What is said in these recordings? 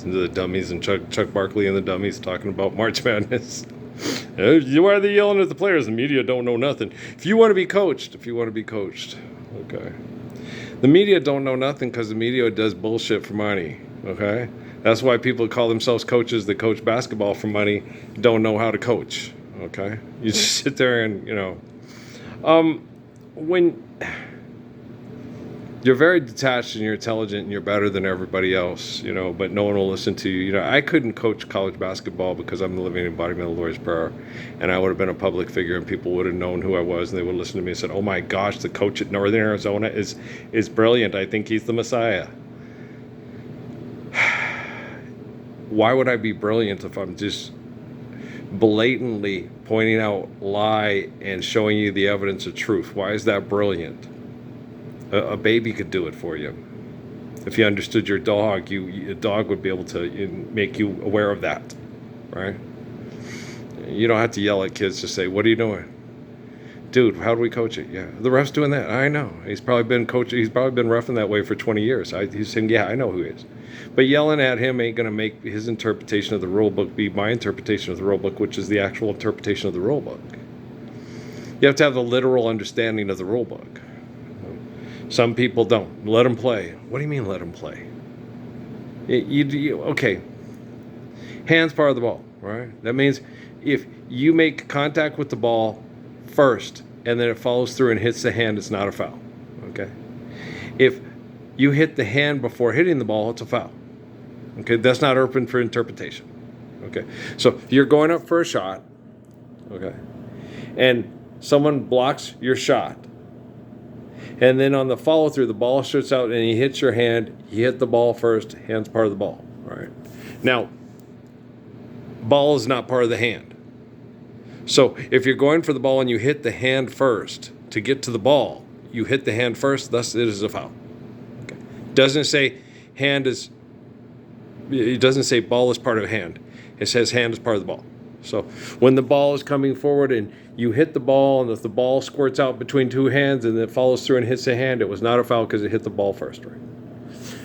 The dummies and Chuck Barkley and the dummies talking about March Madness. Why are they yelling at the players? The media don't know nothing. If you want to be coached, okay. The media don't know nothing because the media does bullshit for money, okay? That's why people call themselves coaches that coach basketball for money, don't know how to coach, okay? You just sit there and, when you're very detached and you're intelligent and you're better than everybody else, but no one will listen to you. I couldn't coach college basketball because I'm the living embodiment of the Lord's Prayer, and I would have been a public figure and people would have known who I was and they would listen to me and said, oh my gosh, the coach at Northern Arizona is brilliant. I think he's the Messiah. Why would I be brilliant if I'm just blatantly pointing out lie and showing you the evidence of truth? Why is that brilliant? A baby could do it for you. If you understood your dog, a dog would be able to make you aware of that, right? You don't have to yell at kids to say, what are you doing? Dude, how do we coach it? Yeah, the ref's doing that. I know. He's probably been roughing that way for 20 years. He's saying, yeah, I know who he is. But yelling at him ain't going to make his interpretation of the rule book be my interpretation of the rule book, which is the actual interpretation of the rule book. You have to have the literal understanding of the rule book. Some people don't. Let them play. What do you mean let them play? Okay. Hand's part of the ball, right? That means if you make contact with the ball first and then it follows through and hits the hand, it's not a foul, okay? If you hit the hand before hitting the ball, it's a foul, okay? That's not open for interpretation, okay? So you're going up for a shot, okay? And someone blocks your shot. And then on the follow through, the ball shoots out and he hits your hand. You hit the ball first. Hand's part of the ball. All right. Now, ball is not part of the hand. So if you're going for the ball and you hit the hand first to get to the ball, you hit the hand first. Thus, it is a foul. Okay. It doesn't say ball is part of hand. It says hand is part of the ball. So when the ball is coming forward and you hit the ball, and if the ball squirts out between two hands and it follows through and hits the hand, it was not a foul because it hit the ball first, right?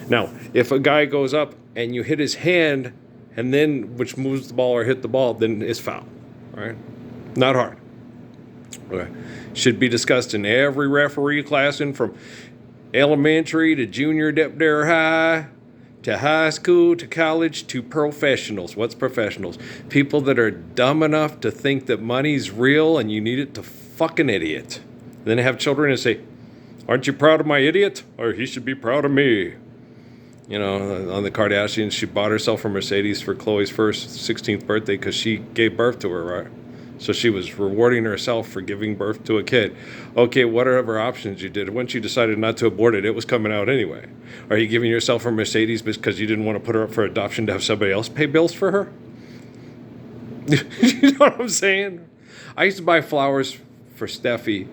Now, if a guy goes up and you hit his hand and then which moves the ball or hit the ball, then it's foul, right? Not hard. Okay. Should be discussed in every referee classroom from elementary to junior depth dare high, to high school, to college, to professionals. What's professionals? People that are dumb enough to think that money's real and you need it to fuck an idiot. And then have children and say, aren't you proud of my idiot? Or he should be proud of me. On the Kardashians, she bought herself a Mercedes for Khloe's first 16th birthday because she gave birth to her, right? So she was rewarding herself for giving birth to a kid. Okay, whatever options you did, once you decided not to abort it, it was coming out anyway. Are you giving yourself a Mercedes because you didn't want to put her up for adoption to have somebody else pay bills for her? You know what I'm saying? I used to buy flowers for Steffi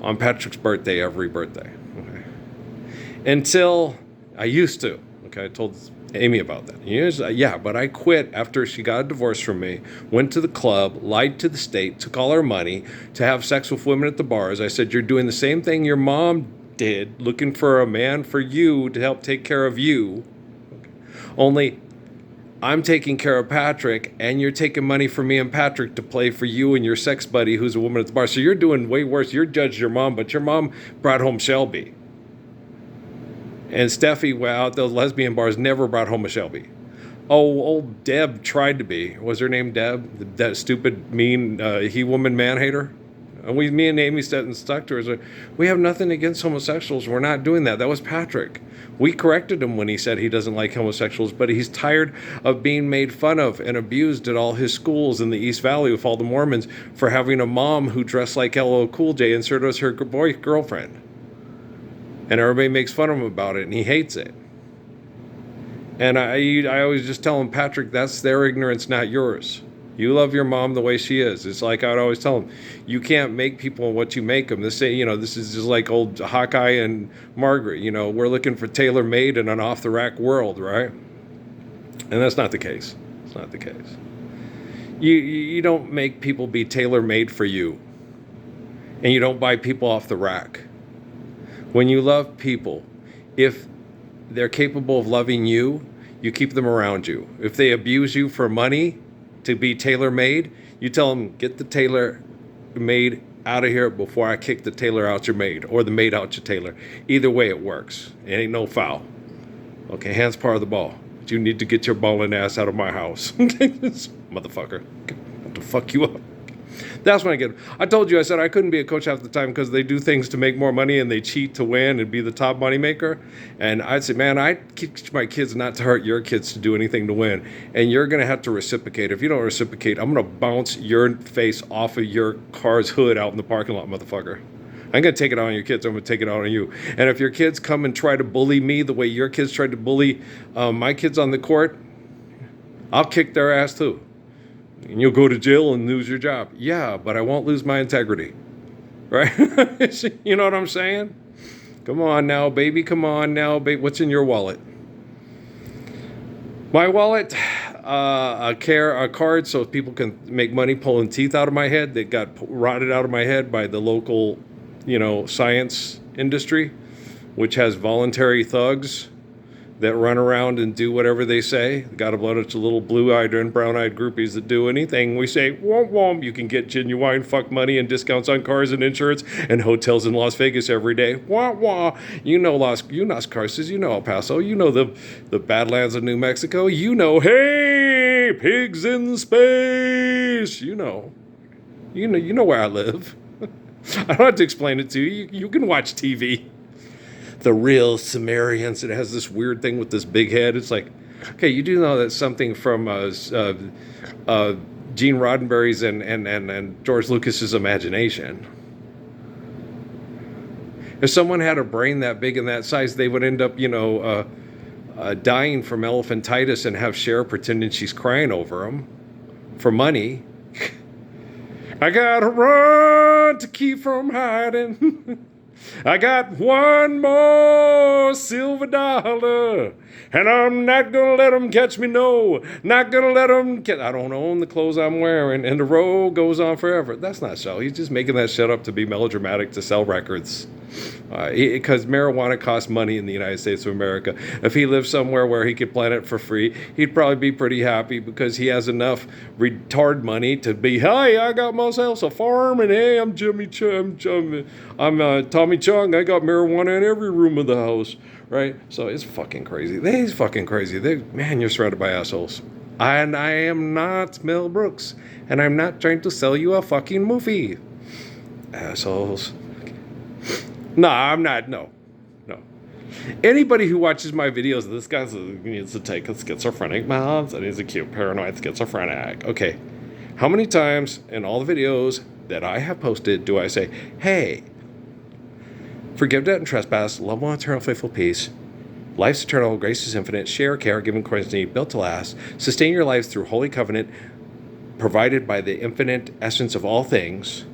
on Patrick's birthday every birthday. Okay. Until I used to. Okay, I told Amy about that. Yeah, but I quit after she got a divorce from me, went to the club, lied to the state, took all her money to have sex with women at the bars. I said, you're doing the same thing your mom did, looking for a man for you to help take care of you. Okay. Only I'm taking care of Patrick, and you're taking money from me and Patrick to play for you and your sex buddy who's a woman at the bar. So you're doing way worse. You're judged your mom, but your mom brought home Shelby. And Steffi, out those lesbian bars, never brought home a Shelby. Oh, old Deb tried to be. Was her name Deb? That stupid, mean, he-woman man-hater? And me and Amy stuck to her. We have nothing against homosexuals. We're not doing that. That was Patrick. We corrected him when he said he doesn't like homosexuals, but he's tired of being made fun of and abused at all his schools in the East Valley with all the Mormons for having a mom who dressed like LL Cool J and served as her girlfriend. And everybody makes fun of him about it, and he hates it. And I always just tell him, Patrick, that's their ignorance, not yours. You love your mom the way she is. It's like I'd always tell him, you can't make people what you make them. This is just like old Hawkeye and Margaret. We're looking for tailor-made in an off-the-rack world, right? And that's not the case. It's not the case. You don't make people be tailor-made for you. And you don't buy people off the rack. When you love people, if they're capable of loving you, you keep them around you. If they abuse you for money to be tailor-made, you tell them, get the tailor-made out of here before I kick the tailor out your maid or the maid out your tailor. Either way, it works. It ain't no foul. Okay, hands part of the ball. But you need to get your balling ass out of my house. Motherfucker. What to fuck you up. That's when I get. I told you, I said I couldn't be a coach half the time because they do things to make more money and they cheat to win and be the top money maker. And I'd say, man, I teach my kids not to hurt your kids to do anything to win. And you're going to have to reciprocate. If you don't reciprocate, I'm going to bounce your face off of your car's hood out in the parking lot, motherfucker. I'm going to take it out on your kids. I'm going to take it out on you. And if your kids come and try to bully me the way your kids tried to bully my kids on the court, I'll kick their ass too. And you'll go to jail and lose your job. Yeah, but I won't lose my integrity. Right? You know what I'm saying? Come on now, baby. Come on now, baby. What's in your wallet? My wallet, a card so people can make money pulling teeth out of my head that got rotted out of my head by the local, science industry, which has voluntary thugs that run around and do whatever they say. Got a bunch of little blue-eyed and brown-eyed groupies that do anything we say. Womp womp. You can get genuine fuck money and discounts on cars and insurance and hotels in Las Vegas every day. Wah wah. You know Las Cruces. You know El Paso. You know the Badlands of New Mexico. You know, hey, pigs in space. You know where I live. I don't have to explain it to you. You can watch TV. The real Sumerians. It has this weird thing with this big head. It's like, okay, you do know that's something from Gene Roddenberry's and George Lucas's imagination. If someone had a brain that big and that size, they would end up, dying from elephantitis and have Cher pretending she's crying over them for money. I gotta run to keep from hiding. I got one more silver dollar, and I'm not gonna let them catch me, no. Not gonna let them catch. I don't own the clothes I'm wearing, and the road goes on forever. That's not so. He's just making that shit up to be melodramatic to sell records. Because marijuana costs money in the United States of America. If he lived somewhere where he could plant it for free, he'd probably be pretty happy because he has enough retard money to be, hey, I got myself a farm, and hey, I'm Tommy Chung. I got marijuana in every room of the house, right? So it's fucking crazy. He's fucking crazy. Man, you're surrounded by assholes. And I am not Mel Brooks, and I'm not trying to sell you a fucking movie. Assholes. No, I'm not. No. Anybody who watches my videos, this guy needs to take a schizophrenic meds and he's a cute paranoid schizophrenic. Okay, how many times in all the videos that I have posted do I say, hey, forgive debt and trespass, love one eternal faithful peace, life's eternal, grace is infinite, share, care, given according to need, built to last, sustain your lives through holy covenant, provided by the infinite essence of all things,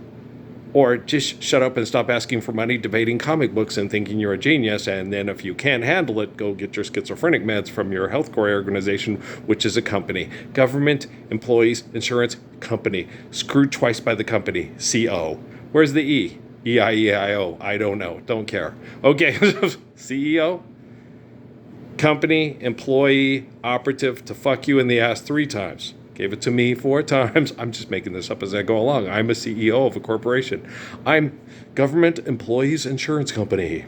or just shut up and stop asking for money, debating comic books and thinking you're a genius, and then if you can't handle it, go get your schizophrenic meds from your health care organization, which is a company. Government, employees, insurance, company. Screwed twice by the company, CO. Where's the E? E-I-E-I-O. I don't know. Don't care. Okay, CEO? Company, employee, operative to fuck you in the ass 3 times. Gave it to me 4 times. I'm just making this up as I go along. I'm a CEO of a corporation. I'm government employees insurance company.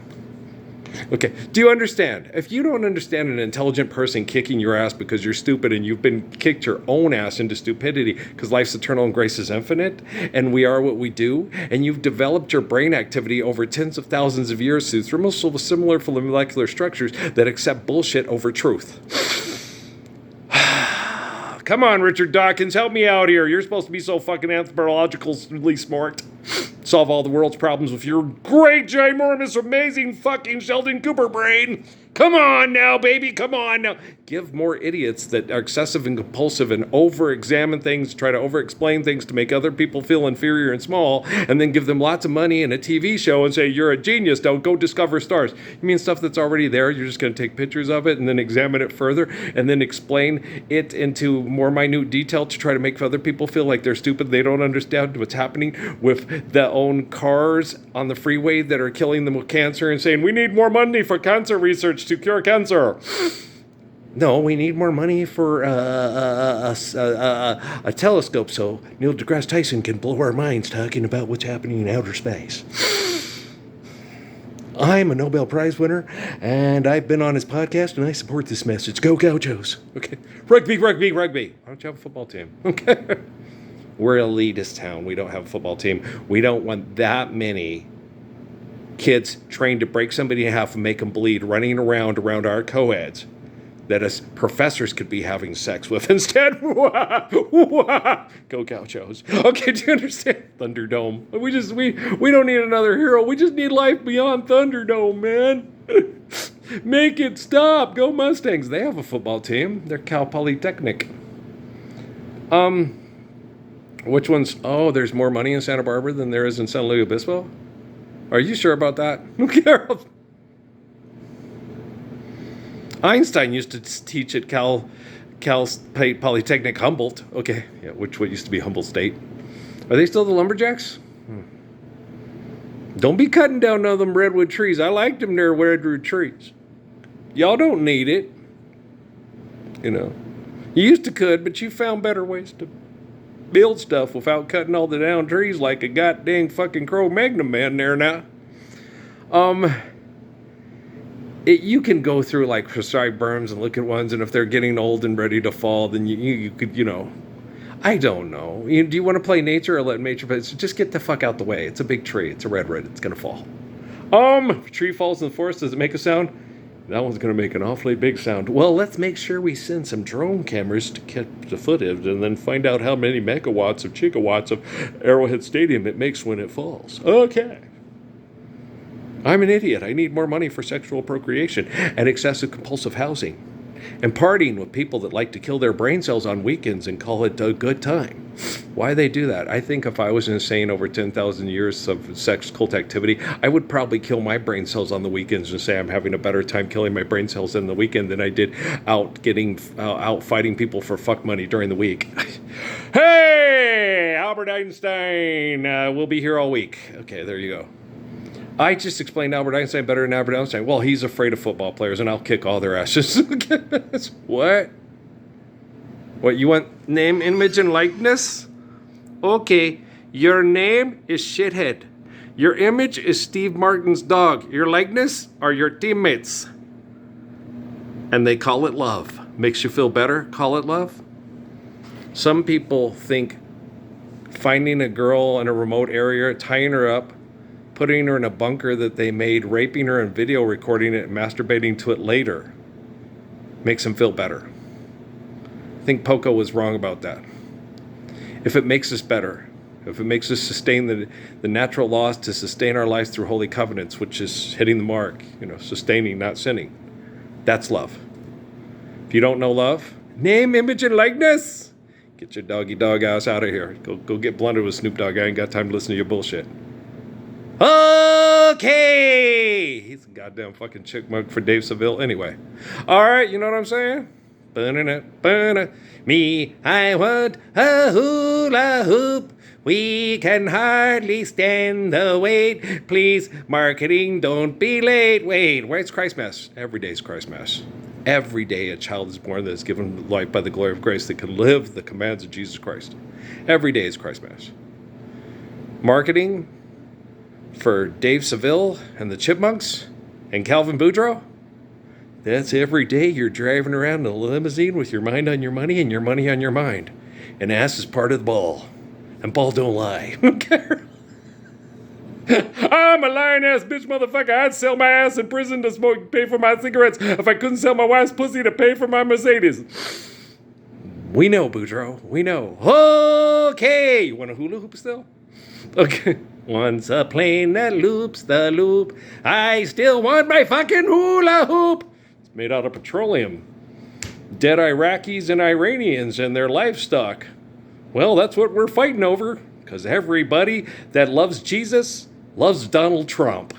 Okay, do you understand? If you don't understand an intelligent person kicking your ass because you're stupid and you've been kicked your own ass into stupidity because life's eternal and grace is infinite and we are what we do, and you've developed your brain activity over tens of thousands of years through similar molecular structures that accept bullshit over truth. Come on, Richard Dawkins, help me out here. You're supposed to be so fucking anthropologically smart. Solve all the world's problems with your great, ginormous, amazing fucking Sheldon Cooper brain. Come on now, baby, come on now. Give more idiots that are excessive and compulsive and over-examine things, try to over-explain things to make other people feel inferior and small, and then give them lots of money and a TV show and say, you're a genius, now go discover stars. You mean stuff that's already there, you're just going to take pictures of it and then examine it further and then explain it into more minute detail to try to make other people feel like they're stupid, they don't understand what's happening with their own cars on the freeway that are killing them with cancer and saying, we need more money for cancer research to cure cancer. No, we need more money for a telescope so Neil deGrasse Tyson can blow our minds talking about what's happening in outer space. I'm a Nobel Prize winner, and I've been on his podcast, and I support this message. Go Gauchos. Okay. Rugby, rugby, rugby. Why don't you have a football team? Okay. We're an elitist town. We don't have a football team. We don't want that many kids trained to break somebody in half and make them bleed running around our co-eds that us professors could be having sex with instead. Go Gauchos. Okay, do you understand? Thunderdome. We don't need another hero. We just need life beyond Thunderdome, man. Make it stop. Go Mustangs. They have a football team. They're Cal Polytechnic. Which one's... Oh, there's more money in Santa Barbara than there is in San Luis Obispo? Are you sure about that? Who cares? Einstein used to teach at Cal Polytechnic Humboldt. Okay, yeah, what used to be Humboldt State. Are they still the lumberjacks? Don't be cutting down none of them redwood trees. I liked them there, redwood trees. Y'all don't need it. You know. You used to could, but you found better ways to build stuff without cutting all the down trees like a goddamn fucking Cro-Magnon man there now. You can go through like prescribed berms and look at ones, and if they're getting old and ready to fall, then you could, you know, I don't know. Do you want to play nature or let nature play? So just get the fuck out the way. It's a big tree. It's a redwood. It's gonna fall. If a tree falls in the forest, does it make a sound? That one's gonna make an awfully big sound. Well, let's make sure we send some drone cameras to catch the footage and then find out how many megawatts of gigawatts of Arrowhead Stadium it makes when it falls. Okay. I'm an idiot. I need more money for sexual procreation and excessive compulsive housing and partying with people that like to kill their brain cells on weekends and call it a good time. Why they do that? I think if I was insane over 10,000 years of sex cult activity, I would probably kill my brain cells on the weekends and say I'm having a better time killing my brain cells in the weekend than I did out fighting people for fuck money during the week. Hey, Albert Einstein will be here all week. Okay, there you go. I just explained Albert Einstein better than Albert Einstein. Well, he's afraid of football players, and I'll kick all their asses. What? What, you want name, image, and likeness? Okay, your name is Shithead. Your image is Steve Martin's dog. Your likeness are your teammates. And they call it love. Makes you feel better? Call it love? Some people think finding a girl in a remote area, tying her up, putting her in a bunker that they made, raping her and video recording it and masturbating to it later makes them feel better. I think Poco was wrong about that. If it makes us better, if it makes us sustain the natural laws to sustain our lives through holy covenants, which is hitting the mark, sustaining, not sinning, that's love. If you don't know love, name, image, and likeness, get your doggy dog ass out of here. Go get blunted with Snoop Dogg. I ain't got time to listen to your bullshit. Okay! He's a goddamn fucking chick mug for Dave Seville anyway. Alright, you know what I'm saying? Me, I want a hula hoop. We can hardly stand the wait. Please, marketing, don't be late. Wait, where's Christmas? Every day is Christmas. Every day a child is born that is given life by the glory of grace that can live the commands of Jesus Christ. Every day is Christmas. Marketing for Dave Seville and the Chipmunks and Calvin Boudreaux, that's every day you're driving around in a limousine with your mind on your money and your money on your mind. And ass is part of the ball. And ball don't lie. I'm a lying ass bitch motherfucker. I'd sell my ass in prison to smoke, pay for my cigarettes if I couldn't sell my wife's pussy to pay for my Mercedes. We know, Boudreaux. We know. Okay. You want a hula hoop still? Okay. Once a plane that loops the loop, I still want my fucking hula hoop. It's made out of petroleum. Dead Iraqis and Iranians and their livestock. Well, that's what we're fighting over, because everybody that loves Jesus loves Donald Trump,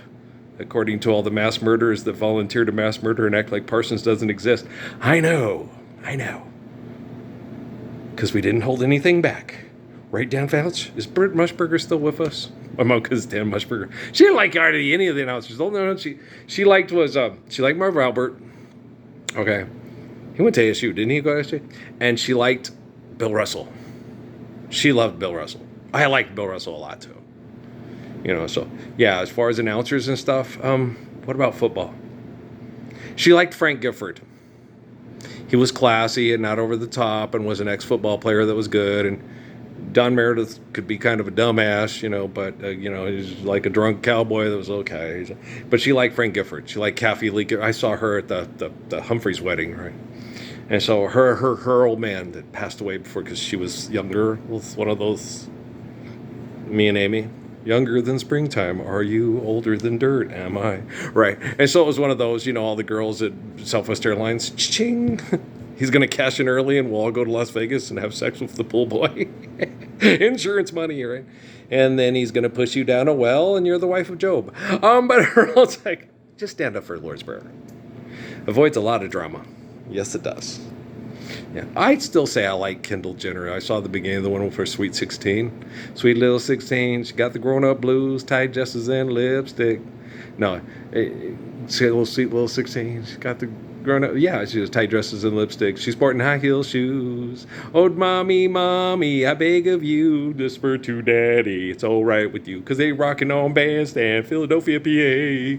according to all the mass murderers that volunteer to mass murder and act like Parsons doesn't exist. I know. Because we didn't hold anything back. Right, Dan Fouch? Is Britt Mushberger still with us? My mom is Dan Mushberger. She didn't like hardly any of the announcers. Oh, no, she liked Marv Albert. Okay. He went to ASU, didn't he go to ASU? And she liked Bill Russell. She loved Bill Russell. I liked Bill Russell a lot too. So yeah, as far as announcers and stuff, what about football? She liked Frank Gifford. He was classy and not over the top and was an ex-football player that was good. And Don Meredith could be kind of a dumbass, but, he's like a drunk cowboy that was okay. But she liked Frank Gifford. She liked Kathy Lee. I saw her at the Humphreys wedding, right? And so her old man that passed away before because she was younger was one of those, me and Amy, younger than springtime. Are you older than dirt? Am I? Right. And so it was one of those, all the girls at Southwest Airlines, ching. He's going to cash in early and we'll all go to Las Vegas and have sex with the pool boy. Insurance money, right? And then he's going to push you down a well and you're the wife of Job. But Earl's like, just stand up for the Lord's Prayer. Avoids a lot of drama. Yes, it does. Yeah, I'd still say I like Kendall Jenner. I saw the beginning of the one for Sweet 16. Sweet little 16. She got the grown-up blues, tight dresses and lipstick. No, sweet little 16. She got the grown-up. Yeah, she has tight dresses and lipstick. She's sporting high heel shoes. Oh, mommy, I beg of you, whisper to daddy. It's all right with you, 'cause they rocking on Bandstand, Philadelphia, PA.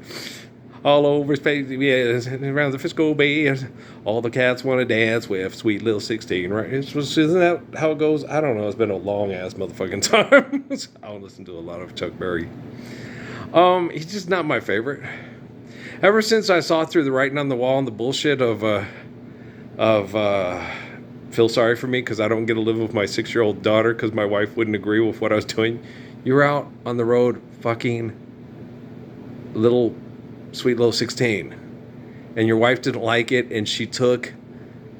All over space, yeah, around the Frisco Bay. All the cats want to dance with sweet little 16, right? Isn't that how it goes? I don't know. It's been a long-ass motherfucking time. I don't listen to a lot of Chuck Berry. He's just not my favorite. Ever since I saw through the writing on the wall and the bullshit of feel sorry for me because I don't get to live with my 6-year-old daughter because my wife wouldn't agree with what I was doing. You were out on the road fucking sweet little 16, and your wife didn't like it, and she took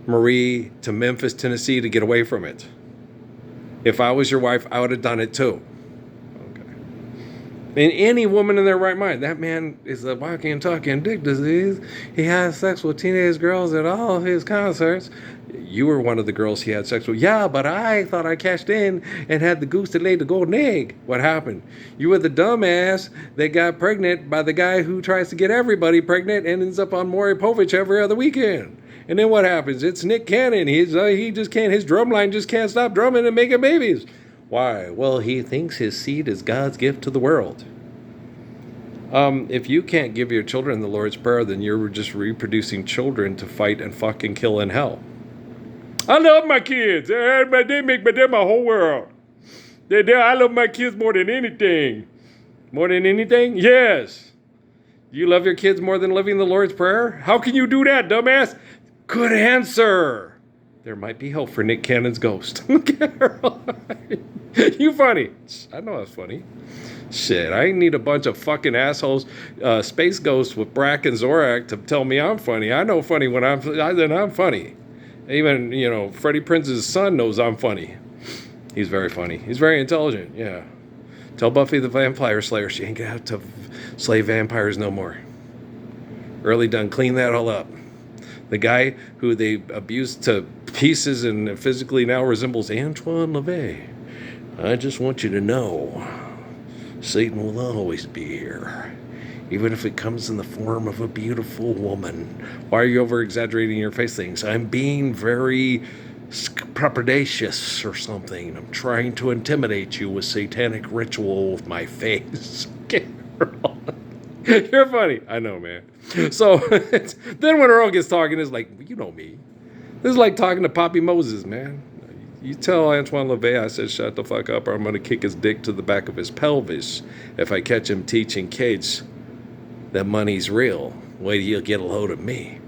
Marie to Memphis, Tennessee to get away from it. If I was your wife, I would have done it too. Okay. And any woman in their right mind, that man is a walking and talking dick disease. He has sex with teenage girls at all of his concerts. You were one of the girls he had sex with. Yeah, but I thought I cashed in and had the goose that laid the golden egg. What happened? You were the dumbass that got pregnant by the guy who tries to get everybody pregnant and ends up on Maury Povich every other weekend. And then what happens? It's Nick Cannon. He just can't, his drum line just can't stop drumming and making babies. Why? Well, he thinks his seed is God's gift to the world. If you can't give your children the Lord's Prayer, then you're just reproducing children to fight and fucking kill in hell. I love my kids. They make my whole world. I love my kids more than anything. More than anything? Yes. You love your kids more than living the Lord's Prayer? How can you do that, dumbass? Good answer. There might be hope for Nick Cannon's ghost. You funny. I know that's funny. Shit, I need a bunch of fucking assholes, space ghosts with Brack and Zorak to tell me I'm funny. I know funny when I'm funny. Even, Freddie Prinze's son knows I'm funny. He's very funny. He's very intelligent, yeah. Tell Buffy the Vampire Slayer she ain't gonna have to slay vampires no more. Early done clean that all up. The guy who they abused to pieces and physically now resembles Antoine LaVey. I just want you to know, Satan will always be here. Even if it comes in the form of a beautiful woman. Why are you over-exaggerating your face things? I'm being very predacious or something. I'm trying to intimidate you with satanic ritual with my face. You're funny. I know, man. So then when Earl gets talking, it's like, you know me. This is like talking to Poppy Moses, man. You tell Antoine LaVey I said shut the fuck up or I'm going to kick his dick to the back of his pelvis if I catch him teaching kids that money's real. Wait till you get a load of me.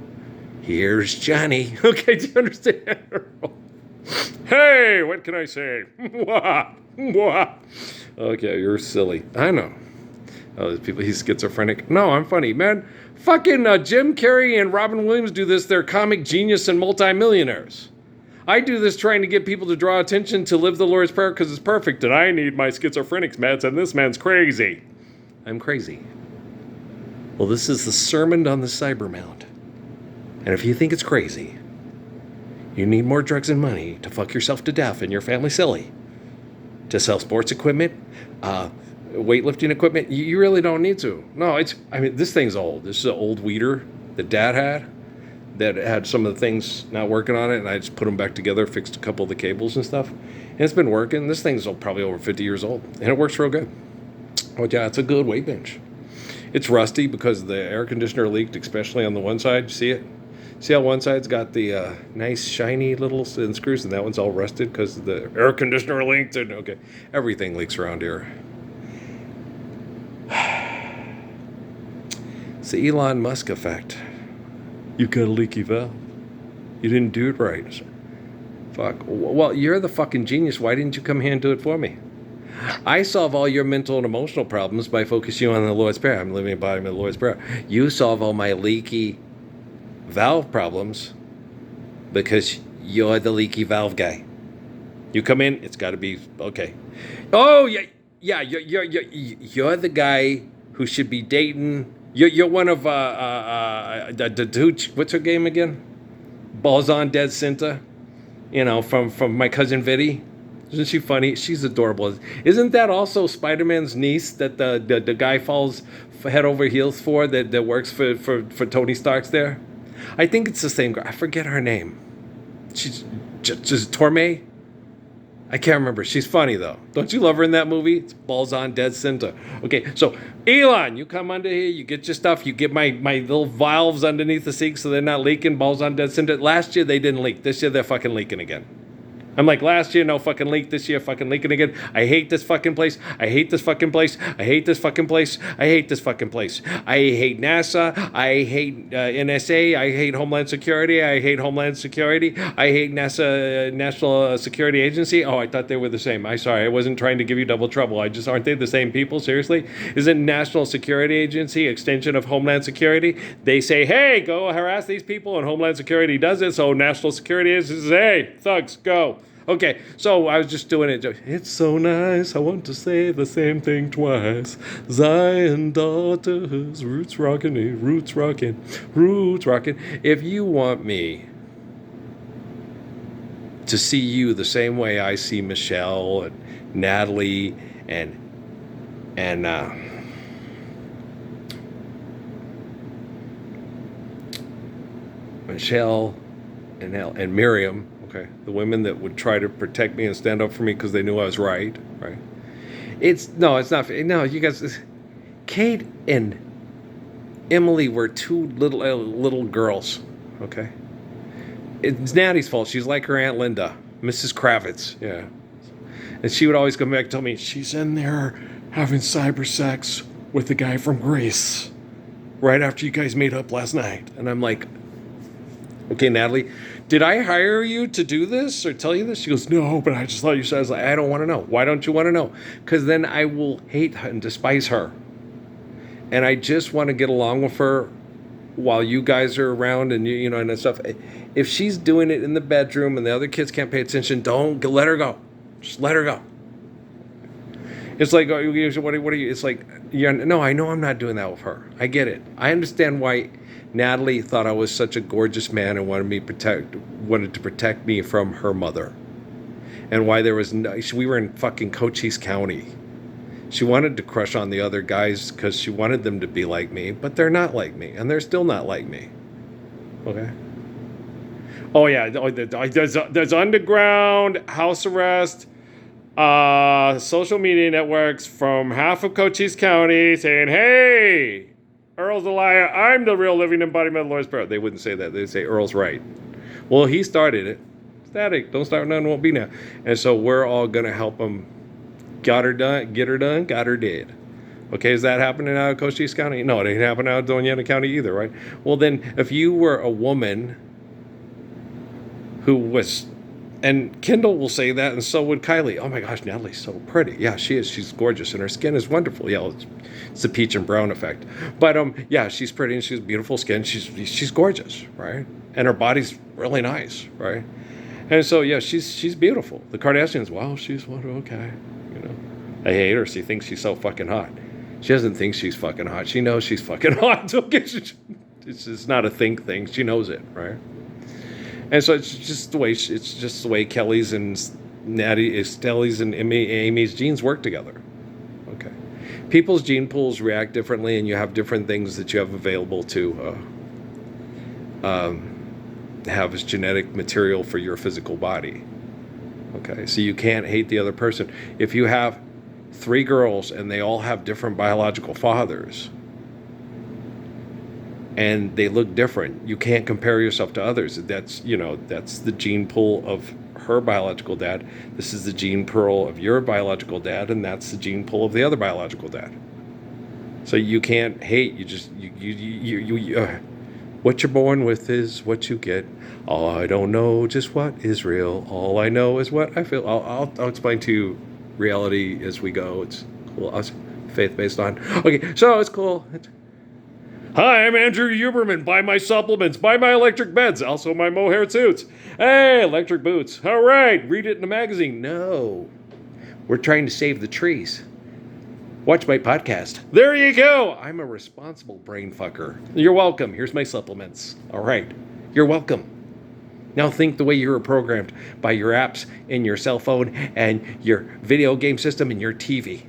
Here's Johnny. Okay, do you understand? Hey, what can I say? Okay, you're silly. I know. Oh, people, he's schizophrenic. No, I'm funny, man. Fucking Jim Carrey and Robin Williams do this. They're comic genius and multimillionaires. I do this trying to get people to draw attention to live the Lord's Prayer because it's perfect, and I need my schizophrenic meds, and this man's crazy. I'm crazy. Well, this is the Sermon on the Cyber Mount. And if you think it's crazy, you need more drugs and money to fuck yourself to death and your family silly, to sell sports equipment, weightlifting equipment, you really don't need to. No, this thing's old. This is an old weeder that Dad had. that had some of the things not working on it, and I just put them back together, fixed a couple of the cables and stuff, and it's been working. This thing's probably over 50 years old, and it works real good. Oh yeah, it's a good weight bench. It's rusty because the air conditioner leaked, especially on the one side. You see it? See how one side's got the nice shiny little screws, and that one's all rusted because the air conditioner leaked. And okay, everything leaks around here. It's the Elon Musk effect. You got a leaky valve. You didn't do it right. Fuck. Well, you're the fucking genius. Why didn't you come here and do it for me? I solve all your mental and emotional problems by focusing on the Lord's Prayer. I'm living by the Lord's Prayer. You solve all my leaky valve problems because you're the leaky valve guy. You come in, it's got to be okay. Oh yeah. You're the guy who should be dating. You're one of the dude. What's her name again? Balls on Dead Cinta. You know, from My Cousin Vinny. Isn't she funny? She's adorable. Isn't that also Spider-Man's niece that the guy falls head over heels for that works for Tony Stark's there? I think it's the same girl. I forget her name. She's just Torme. I can't remember. She's funny though. Don't you love her in that movie? It's Balls on Dead Center. Okay, so Elon, you come under here, you get your stuff, you get my little valves underneath the sink so they're not leaking. Balls on Dead Center. Last year they didn't leak. This year they're fucking leaking again. I'm like, last year, no fucking leak. This year, fucking leaking again. I hate this fucking place. I hate this fucking place. I hate this fucking place. I hate this fucking place. I hate NASA. I hate NSA. I hate Homeland Security. I hate Homeland Security. I hate NASA, National Security Agency. Oh, I thought they were the same. I'm sorry. I wasn't trying to give you double trouble. Aren't they the same people? Seriously? Isn't National Security Agency extension of Homeland Security? They say, hey, go harass these people, and Homeland Security does it. So National Security Agency says, hey, thugs, go. Okay, so I was just doing it. It's so nice, I want to say the same thing twice. Zion daughters, roots rockin', roots rockin', roots rockin'. If you want me to see you the same way I see Michelle and Natalie and Michelle and Miriam, okay, the women that would try to protect me and stand up for me because they knew I was right. It's not. No, you guys, Kate and Emily were two little girls, okay? It's Natty's fault. She's like her Aunt Linda, Mrs. Kravitz, yeah. And she would always come back and tell me, she's in there having cyber sex with the guy from Grease right after you guys made up last night. And I'm like, okay, Natalie, did I hire you to do this or tell you this? She goes, no, but I just thought you said. I was like, I don't want to know. Why don't you want to know? Because then I will hate her and despise her. And I just want to get along with her while you guys are around and you know and stuff. If she's doing it in the bedroom and the other kids can't pay attention, don't let her go. Just let her go. It's like, what are you? It's like, no, I know I'm not doing that with her. I get it. I understand why Natalie thought I was such a gorgeous man and wanted to protect me from her mother, and why we were in fucking Cochise County. She wanted to crush on the other guys because she wanted them to be like me, but they're not like me, and they're still not like me. Okay. Oh yeah, there's underground house arrest. Social media networks from half of Cochise County saying, hey, Earl's a liar. I'm the real living embodiment of the Lord's Prayer. They wouldn't say that. They'd say Earl's right. Well, he started it. Static. Don't start none, won't be now. And so we're all going to help him get her done, got her dead. Okay, is that happening out of Cochise County? No, it ain't happening out of Doñana County either, right? Well, then, if you were a woman who was... And Kendall will say that, and so would Kylie. Oh my gosh, Natalie's so pretty. Yeah, she is. She's gorgeous, and her skin is wonderful. Yeah, it's the peach and brown effect. But yeah, she's pretty, and she's beautiful skin. She's gorgeous, right? And her body's really nice, right? And so yeah, she's beautiful. The Kardashians, wow, she's wonderful. Okay, you know, I hate her. She thinks she's so fucking hot. She doesn't think she's fucking hot. She knows she's fucking hot. It's just not a thing. She knows it, right? And so it's just the way Kelly's and Stelly's and Amy's genes work together. Okay, people's gene pools react differently, and you have different things that you have available to have as genetic material for your physical body. Okay, so you can't hate the other person. If you have 3 girls and they all have different biological fathers and they look different, you can't compare yourself to others. That's the gene pool of her biological dad. This is the gene pool of your biological dad, and that's the gene pool of the other biological dad. So you can't hate. You just what you're born with is what you get. Oh, I don't know just what is real. All I know is what I feel. I'll explain to you reality as we go. It's cool. Us faith based on. Okay, so it's cool. Hi, I'm Andrew Huberman. Buy my supplements. Buy my electric beds. Also my mohair suits. Hey, electric boots. All right, read it in a magazine. No, we're trying to save the trees. Watch my podcast. There you go. I'm a responsible brain fucker. You're welcome. Here's my supplements. All right. You're welcome. Now think the way you were programmed by your apps in your cell phone and your video game system and your TV.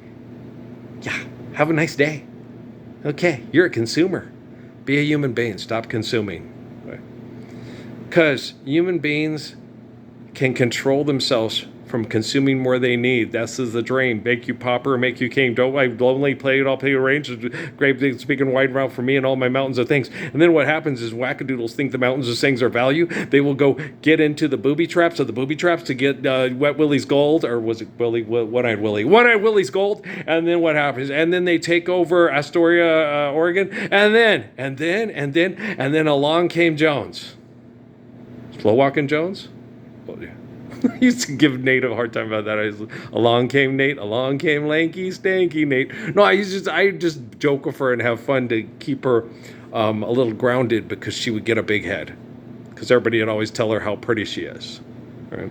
Yeah. Have a nice day. Okay. You're a consumer. Be a human being. Stop consuming. Because human beings can control themselves from consuming more they need. This is the dream. Make you pauper, make you king. Don't I lonely play it, I'll pay you range. Great big speaking wide route for me and all my mountains of things. And then what happens is wackadoodles think the mountains of things are value. They will go get into the booby traps to get Wet Willie's gold, or was it Willie? One-Eyed Willie? One-Eyed Willie's gold. And then what happens? And then they take over Astoria, Oregon. And then along came Jones. Slow walking Jones? Well, yeah. I used to give Nate a hard time about that. Along came Nate, along came lanky, stanky Nate. No, I just joke with her and have fun to keep her a little grounded, because she would get a big head. Because everybody would always tell her how pretty she is. Right?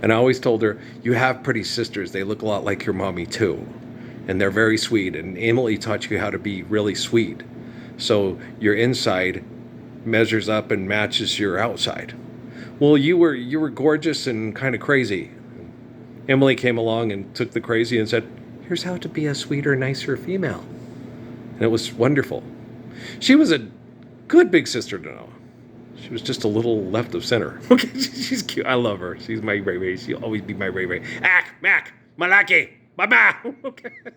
And I always told her, you have pretty sisters. They look a lot like your mommy too. And they're very sweet. And Emily taught you how to be really sweet. So your inside measures up and matches your outside. Well, you were gorgeous and kind of crazy. Emily came along and took the crazy and said, here's how to be a sweeter, nicer female. And it was wonderful. She was a good big sister to know. She was just a little left of center. Okay, she's cute. I love her. She's my Ray Ray. She'll always be my Ray Ray. Mac, Malaki, Baba. Okay.